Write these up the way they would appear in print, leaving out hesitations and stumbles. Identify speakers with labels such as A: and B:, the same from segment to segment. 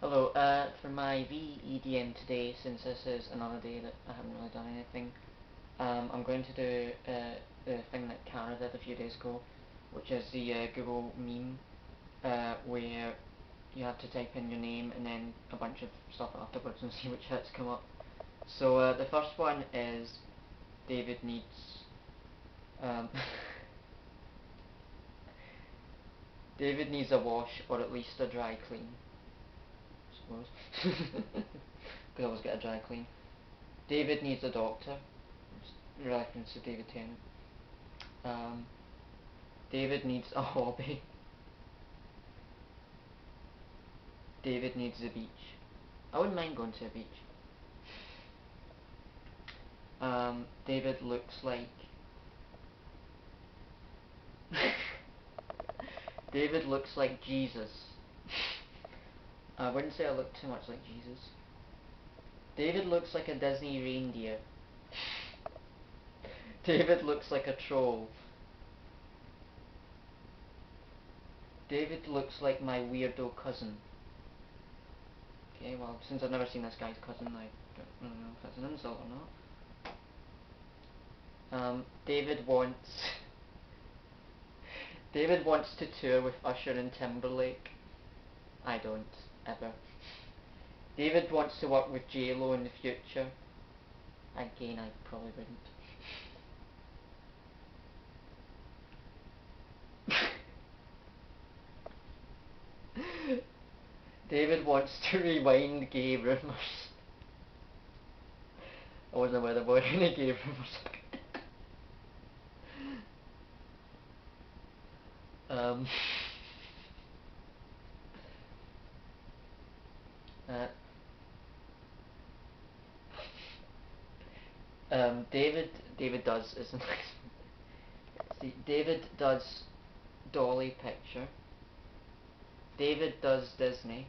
A: Hello, for my VEDM today, since this is another day that I haven't really done anything, I'm going to do the thing that Kara did a few days ago, which is the Google meme, where you have to type in your name and then a bunch of stuff afterwards and see which hits come up. So the first one is David needs um, David needs a wash or at least a dry clean. Suppose. Could always get a dry clean. David needs a doctor. Reference to David Tennant. David needs a hobby. David needs the beach. I wouldn't mind going to a beach. David looks like... David looks like Jesus. I wouldn't say I look too much like Jesus. David looks like a Disney reindeer. David looks like a troll. David looks like my weirdo cousin. Okay, well, since I've never seen this guy's cousin, I don't really know if that's an insult or not. David wants... David wants to tour with Usher and Timberlake. I don't, ever. David wants to work with J-Lo in the future. Again, I probably wouldn't. David wants to rewind gay rumours. I wasn't aware there were any gay rumours. um... David does, isn't it? See, David does Dolly Picture. David does Disney.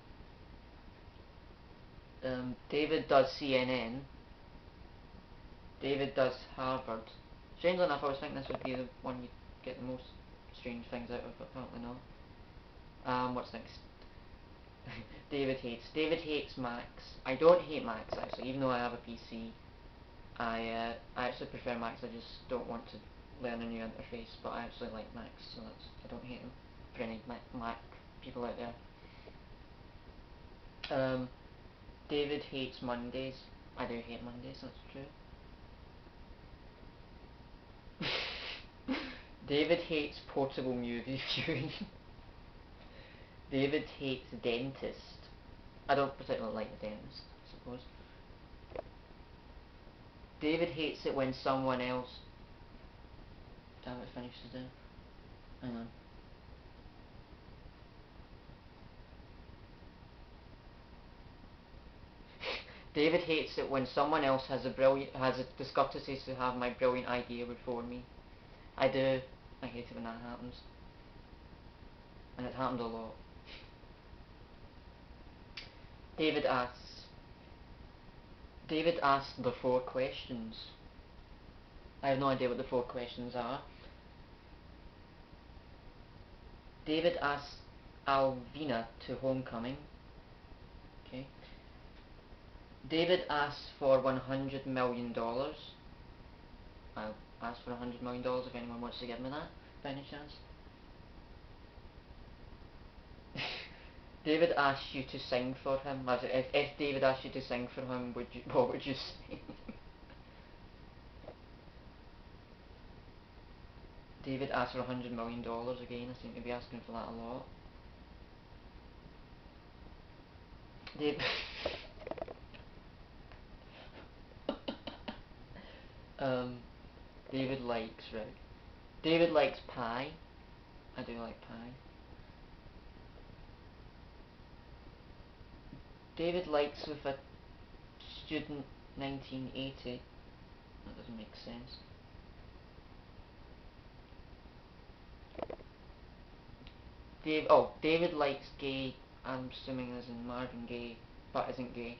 A: David does CNN. David does Harvard. Strangely enough, I was thinking this would be the one you'd get the most strange things out of, but apparently not. What's next? David hates Macs. I don't hate Macs actually, even though I have a PC. I actually prefer Macs. I just don't want to learn a new interface, but I actually like Macs, so I don't hate them. For any Mac people out there. David hates Mondays. I do hate Mondays, that's true. David hates portable movie viewing. David hates dentist. I don't particularly like the dentist, I suppose. David hates it when someone else... Damn, it finishes there. Hang on. David hates it when someone else has the discourtesy to have my brilliant idea before me. I do. I hate it when that happens. And it happened a lot. David asks the 4 questions. I have no idea what the 4 questions are. David asks Alvina to homecoming. Okay. David asks for $100 million. I'll ask for $100 million if anyone wants to give me that, by any chance. David asks you to sing for him. If David asked you to sing for him, what would you sing? David asks for $100 million again. I seem to be asking for that a lot. David likes, right. David likes pie. I do like pie. David likes with a student 1980. That doesn't make sense. David likes gay. I'm assuming as in Marvin Gaye, but isn't gay.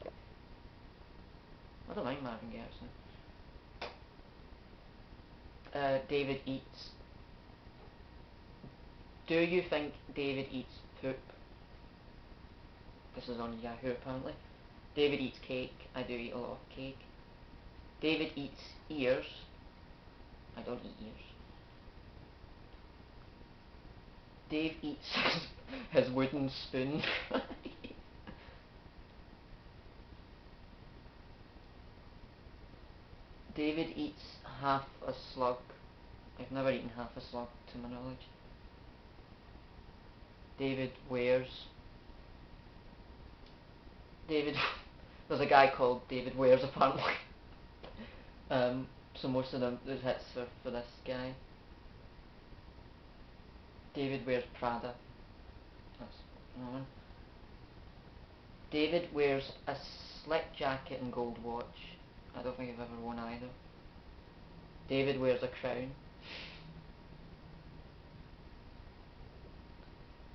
A: I don't mind Marvin Gaye actually. David eats. Do you think David eats poop? This is on Yahoo apparently. David eats cake. I do eat a lot of cake. David eats ears. I don't eat ears. Dave eats his wooden spoon. David eats half a slug. I've never eaten half a slug to my knowledge. David wears. David. There's a guy called David Wears apparently. So most of them, there's hits for this guy. David wears Prada. That's another one. David wears a slick jacket and gold watch. I don't think I've ever worn either. David wears a crown.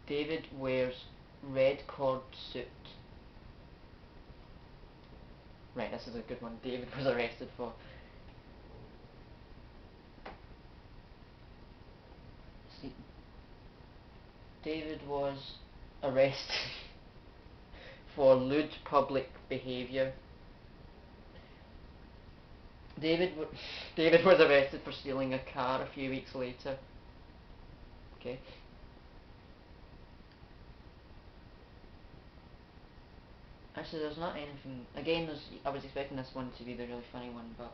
A: David wears red cord suit. Right, this is a good one. David was arrested for. See, David was arrested for lewd public behaviour. David was arrested for stealing a car a few weeks later. Okay. Actually, there's not anything. Again, I was expecting this one to be the really funny one, but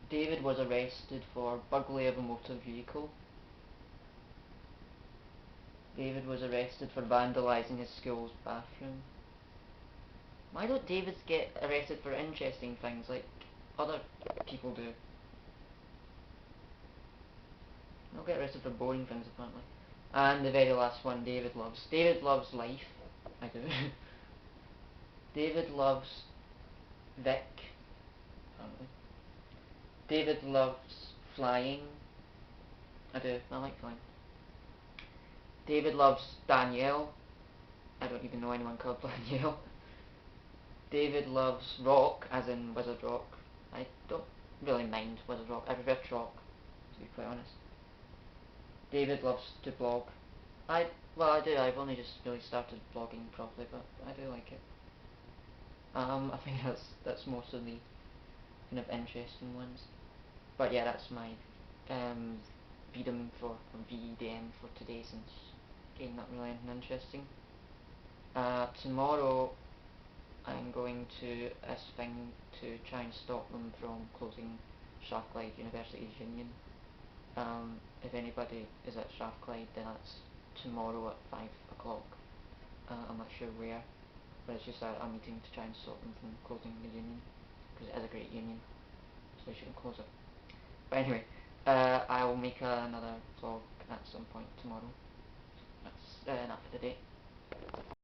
A: David was arrested for burglary of a motor vehicle. David was arrested for vandalising his school's bathroom. Why don't Davids get arrested for interesting things like other people do? They'll get arrested for boring things apparently. And the very last one, David loves. David loves life. I do. David loves Vic. Apparently. David loves flying. I do. I like flying. David loves Danielle. I don't even know anyone called Danielle. David loves rock, as in Wizard Rock. I don't really mind Wizard Rock. I prefer Trock, to be quite honest. David loves to blog. Well, I do. I've only just really started blogging properly, but I do like it. I think that's most of the kind of interesting ones. But yeah, that's my VEDM for VEDM for today, since again not really anything interesting. Tomorrow I'm going to this thing to try and stop them from closing Strathclyde University's union. If anybody is at Strathclyde, then that's tomorrow at 5 o'clock. I'm not sure where, but it's just a meeting to try and stop them from closing the union, because it is a great union, so they shouldn't close it. But anyway, I will make another vlog at some point tomorrow. That's enough for today.